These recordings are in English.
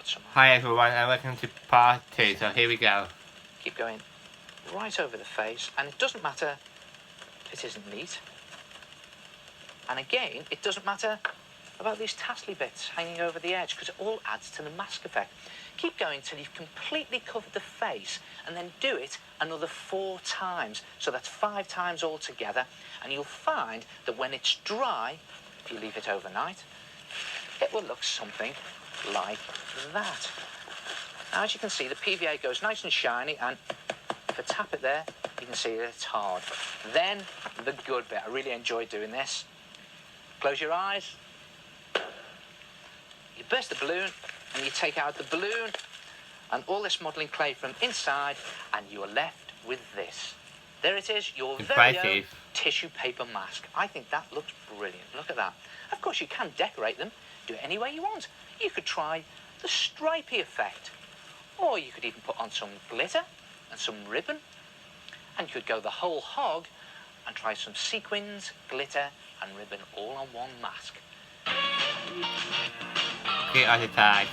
some. Hi everyone and welcome to part 2, so here we go. Keep going right over the face, and it doesn't matter if it isn't neat. And again, it doesn't matter about these tassely bits hanging over the edge, because it all adds to the mask effect. Keep going till you've completely covered the face, and then do it another 4 times. So that's 5 times altogether, and you'll find that when it's dry, if you leave it overnight, it will look something like that. Now, as you can see, the PVA goes nice and shiny, and if I tap it there, you can see that it's hard. Then, the good bit. I really enjoy doing this. Close your eyes. You burst the balloon, and you take out the balloon and all this modelling clay from inside, and you are left with this. There it is, your very own tissue paper mask. I think that looks brilliant. Look at that. Of course, you can decorate them. Do it any way you want. You could try the stripy effect, or you could even put on some glitter and some ribbon, and you could go the whole hog and try some sequins, glitter and ribbon all on one mask. Get on the tag.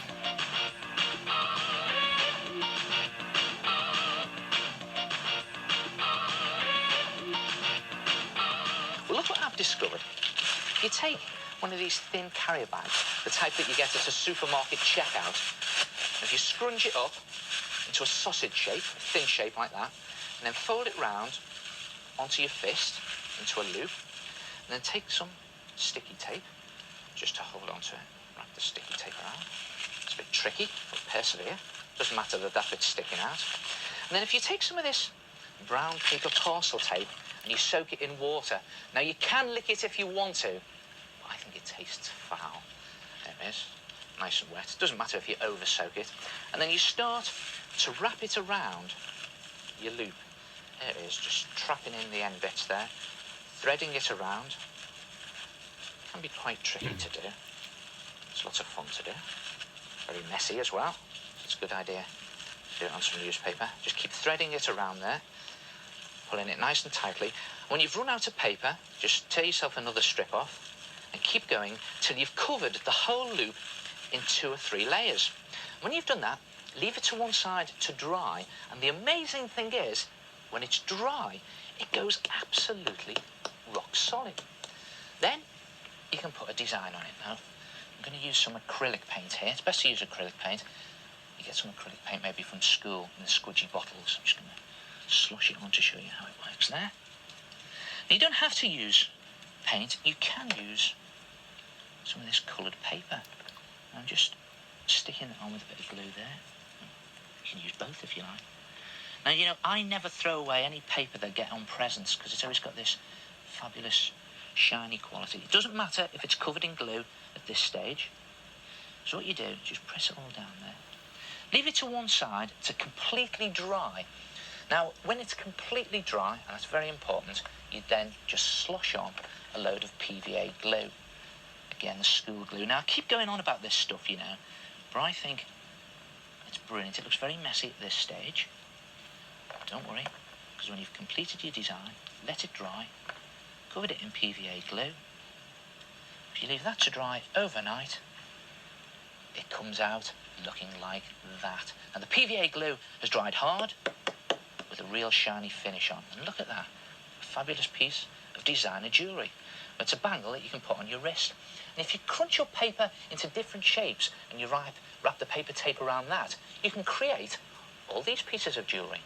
Well, look what I've discovered. You take one of these thin carrier bags, the type that you get at a supermarket checkout, and if you scrunch it up into a sausage shape, a thin shape like that, and then fold it round onto your fist into a loop, and then take some sticky tape just to hold on to it. Wrap the sticky tape around. It's a bit tricky, but persevere. Doesn't matter that that bit's sticking out. And then if you take some of this brown paper parcel tape and you soak it in water. Now, you can lick it if you want to, but I think it tastes foul. There it is, nice and wet. Doesn't matter if you over-soak it. And then you start to wrap it around your loop. There it is, just trapping in the end bits there, threading it around. Can be quite tricky to do. It's lots of fun to do. Very messy as well. It's a good idea to do it on some newspaper. Just keep threading it around there, pulling it nice and tightly. When you've run out of paper, just tear yourself another strip off and keep going till you've covered the whole loop in 2 or 3 layers. When you've done that, leave it to one side to dry, and the amazing thing is, when it's dry, it goes absolutely rock solid. Then you can put a design on it. Now, I'm going to use some acrylic paint here. It's best to use acrylic paint. You get some acrylic paint maybe from school in the squidgy bottles. I'm just going to slush it on to show you how it works there. Now, you don't have to use paint. You can use some of this coloured paper. I'm just sticking it on with a bit of glue there. You can use both if you like. Now, you know, I never throw away any paper that I get on presents because it's always got this fabulous shiny quality. It doesn't matter if it's covered in glue at this stage. So what you do, just press it all down there. Leave it to one side to completely dry. Now, when it's completely dry, and that's very important, you then just slosh on a load of PVA glue. Again, the school glue. Now, I keep going on about this stuff, you know, but I think it's brilliant. It looks very messy at this stage. Don't worry, because when you've completed your design, let it dry, covered it in PVA glue. If you leave that to dry overnight, it comes out looking like that. And the PVA glue has dried hard with a real shiny finish on. And look at that, a fabulous piece of designer jewellery. It's a bangle that you can put on your wrist. And if you crunch your paper into different shapes and you wrap the paper tape around that, you can create all these pieces of jewellery.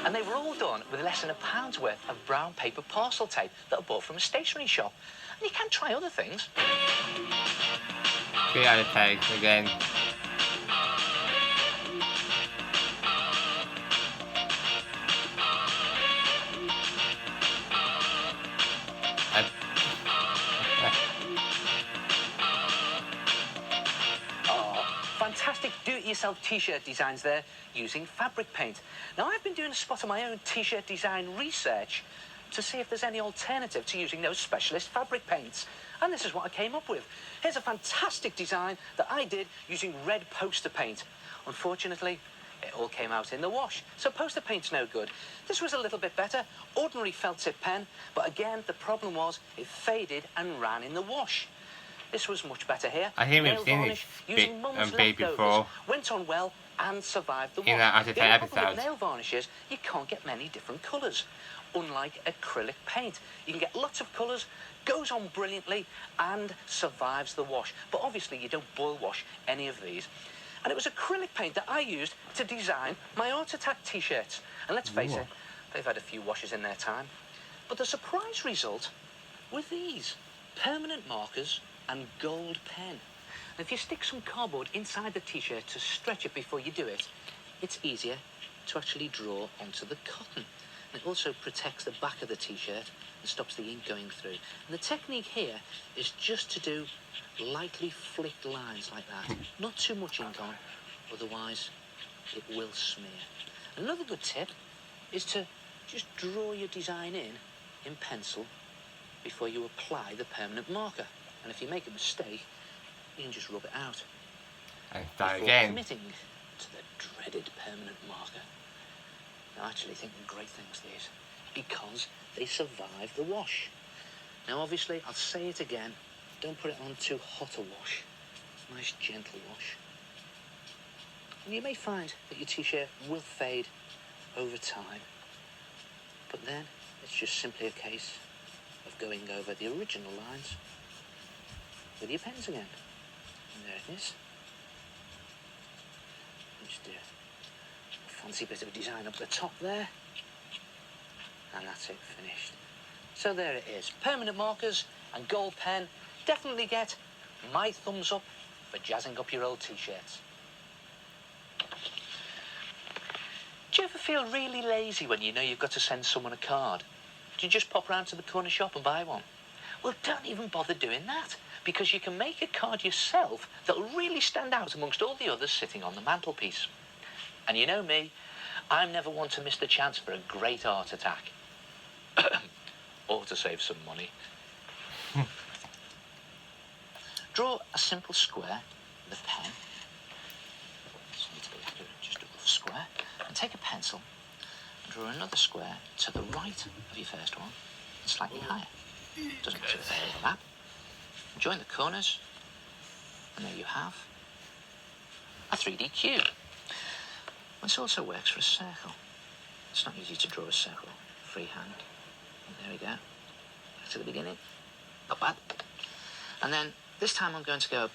And they were all done with less than £1 worth of brown paper parcel tape that I bought from a stationery shop. And you can try other things. Get on the tag again. Fantastic do-it-yourself t-shirt designs there using fabric paint. Now, I've been doing a spot of my own t-shirt design research to see if there's any alternative to using those specialist fabric paints. And this is what I came up with. Here's a fantastic design that I did using red poster paint. Unfortunately, it all came out in the wash, so poster paint's no good. This was a little bit better, ordinary felt tip pen, but again, the problem was it faded and ran in the wash. This was much better here. I think we've Nail seen varnish it using mum's bit leftovers before. went on well and survived the wash. In that The only problem episode. with nail varnish is you can't get many different colours. Unlike acrylic paint, you can get lots of colours, goes on brilliantly and survives the wash. But obviously you don't boil wash any of these. And it was acrylic paint that I used to design my Art Attack t-shirts. And let's face it, they've had a few washes in their time. But the surprise result were these permanent markers and gold pen. And if you stick some cardboard inside the t-shirt to stretch it before you do it, it's easier to actually draw onto the cotton. And it also protects the back of the t-shirt and stops the ink going through. And the technique here is just to do lightly flicked lines like that. Not too much ink on, otherwise it will smear. Another good tip is to just draw your design in pencil before you apply the permanent marker. And if you make a mistake, you can just rub it out. And start Before again. committing to the dreaded permanent marker. I actually think they're great things, these, because they survive the wash. Now, obviously, I'll say it again, don't put it on too hot a wash. Nice, gentle wash. And you may find that your t-shirt will fade over time, but then it's just simply a case of going over the original lines with your pens again. And there it is. Just do a fancy bit of design up the top there. And that's it, finished. So there it is. Permanent markers and gold pen. Definitely get my thumbs up for jazzing up your old t-shirts. Do you ever feel really lazy when you know you've got to send someone a card? Do you just pop round to the corner shop and buy one? Well, don't even bother doing that, because you can make a card yourself that'll really stand out amongst all the others sitting on the mantelpiece. And you know me, I'm never one to miss the chance for a great art attack. Or to save some money. Draw a simple square with a pen. This needs to be accurate, just a rough square. And take a pencil and draw another square to the right of your first one and slightly higher. Doesn't matter if they overlap. Join the corners, and there you have a 3D cube. This also works for a circle. It's not easy to draw a circle freehand. And there we go. Back to the beginning. Not bad. And then this time I'm going to go a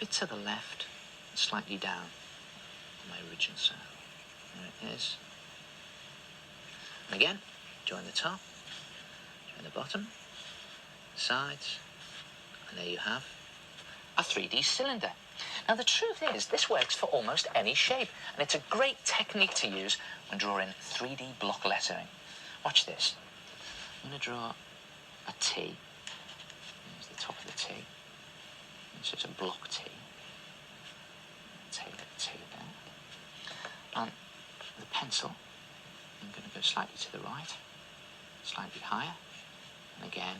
bit to the left and slightly down on my original circle. There it is. And again, join the top, join the bottom, sides, and there you have a 3D cylinder. Now the truth is, this works for almost any shape, and it's a great technique to use when drawing 3D block lettering. Watch this. I'm going to draw a T. Here's the top of the T. It's just a block T. Take a T there. And the pencil, I'm going to go slightly to the right, slightly higher, and again,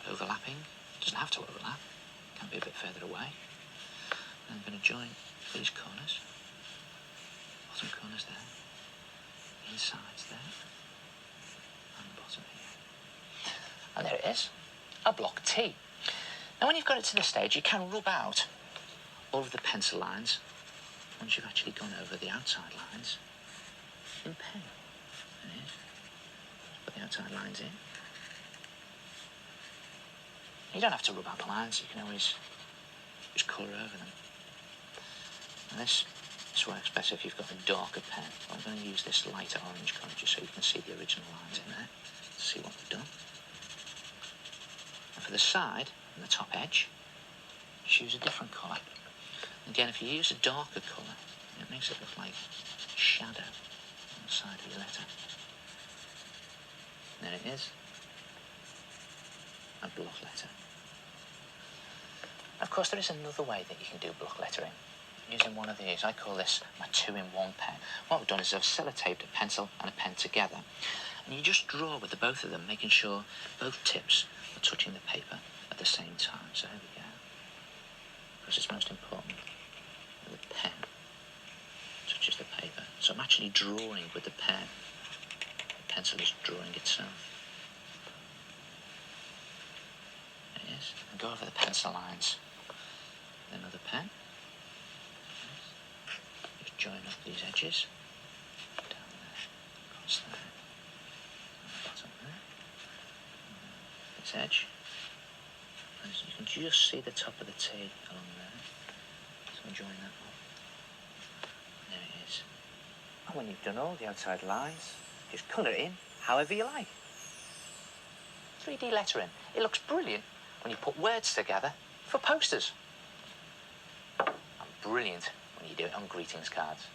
overlapping. Doesn't have to overlap, can be a bit further away. And I'm going to join these corners, bottom corners there, insides there, and the bottom here. And there it is, a block T. Now when you've got it to this stage, you can rub out all of the pencil lines once you've actually gone over the outside lines in pen. There it is. Put the outside lines in. You don't have to rub out the lines, you can always just colour over them. And this works better if you've got a darker pen. I'm going to use this lighter orange colour just so you can see the original lines in there, to see what we've done. And for the side and the top edge, just use a different colour. Again, if you use a darker colour, it makes it look like shadow on the side of your letter. And there it is, a block letter. Of course, there is another way that you can do block lettering, using one of these. I call this my 2-in-1 pen. What I've done is I've sellotaped a pencil and a pen together. And you just draw with the both of them, making sure both tips are touching the paper at the same time. So here we go. Because it's most important that the pen touches the paper. So I'm actually drawing with the pen. The pencil is drawing itself. There it is. And go over the pencil lines with another pen. Just join up these edges. Down there, across there, on the bottom there. This edge. And you can just see the top of the T along there. So I'm join that up. There it is. And when you've done all the outside lines, just colour it in however you like. 3D lettering. It looks brilliant when you put words together for posters. And brilliant when you do it on greetings cards.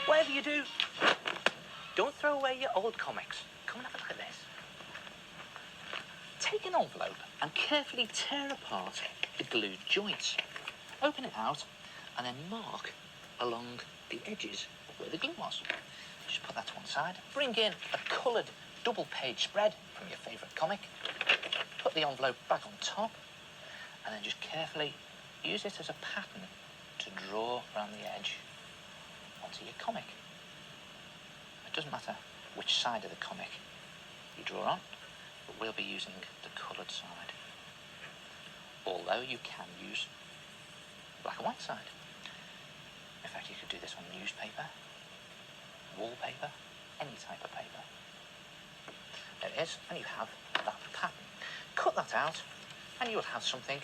Whatever you do, don't throw away your old comics. Come and have a look at this. Take an envelope and carefully tear apart the glued joints. Open it out and then mark along the edges of where the glue was. Just put that to one side. Bring in a coloured double-page spread from your favourite comic. Put the envelope back on top and then just carefully use it as a pattern to draw around the edge onto your comic. It doesn't matter which side of the comic you draw on, but we'll be using the coloured side. Although you can use black and white side. In fact, you could do this on newspaper, wallpaper, any type of paper. There it is, and you have that pattern. Cut that out, and you will have something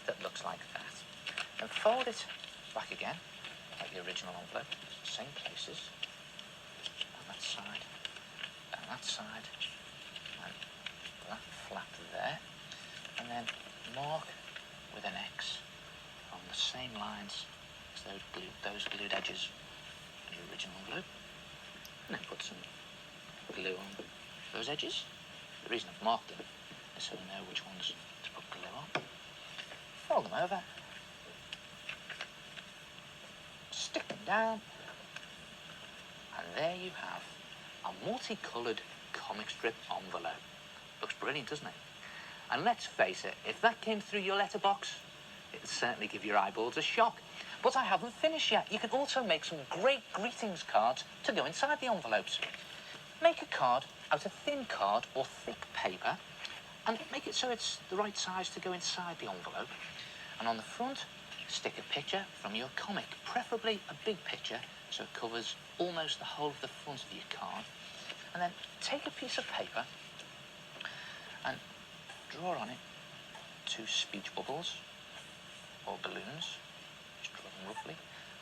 that looks like that. And fold it back again, like the original envelope, same places, on that side, and that side, and that flap there, and then mark with an X on the same lines as those glued edges in the original envelope, and then put some glue on those edges. The reason I've marked them is so we know which ones to put glue on. Fold them over, stick them down, and there you have a multicoloured comic strip envelope. Looks brilliant, doesn't it? And let's face it, if that came through your letterbox, it'd certainly give your eyeballs a shock. But I haven't finished yet. You can also make some great greetings cards to go inside the envelopes. Make a card out of thin card or thick paper and make it so it's the right size to go inside the envelope. And on the front, stick a picture from your comic, preferably a big picture so it covers almost the whole of the front of your card. And then take a piece of paper and draw on it 2 speech bubbles or balloons. Just draw them roughly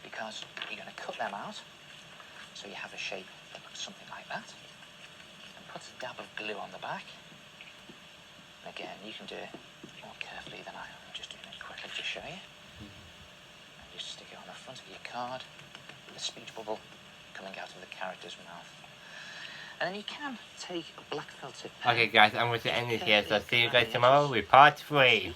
because you're going to cut them out so you have a shape that looks something like that. And put a dab of glue on the back. And again, you can do it more carefully than I am. I'm just doing it quickly to show you. And just stick it on the front of your card with a speech bubble coming out of the character's mouth. And then you can take a black felt tip pen. Okay guys, I'm going to end it here, so see you guys tomorrow with part 3.